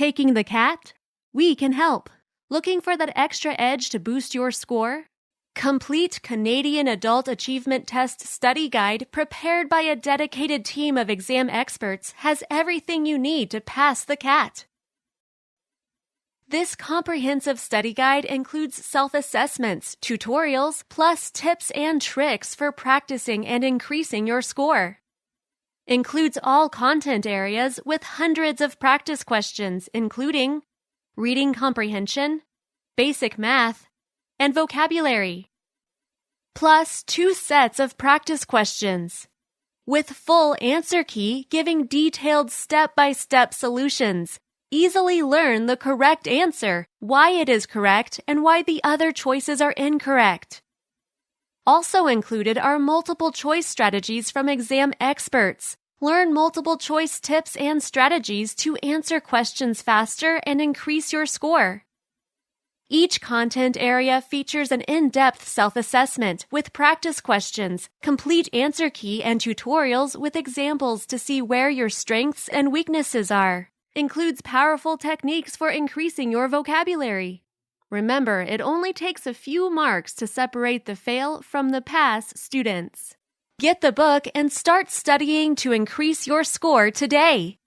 Taking the CAAT? We can help. Looking for that extra edge to boost your score? Complete Canadian Adult Achievement Test Study Guide prepared by a dedicated team of exam experts has everything you need to pass the CAAT. This comprehensive study guide includes self-assessments, tutorials, plus tips and tricks for practicing and increasing your score. Includes all content areas with hundreds of practice questions, including reading comprehension, basic math, and vocabulary. Plus 2 sets of practice questions, with full answer key giving detailed step-by-step solutions. Easily learn the correct answer, why it is correct, and why the other choices are incorrect. Also included are multiple choice strategies from exam experts. Learn multiple choice tips and strategies to answer questions faster and increase your score. Each content area features an in-depth self-assessment with practice questions, complete answer key, and tutorials with examples to see where your strengths and weaknesses are. Includes powerful techniques for increasing your vocabulary. Remember, it only takes a few marks to separate the fail from the pass students. Get the book and start studying to increase your score today.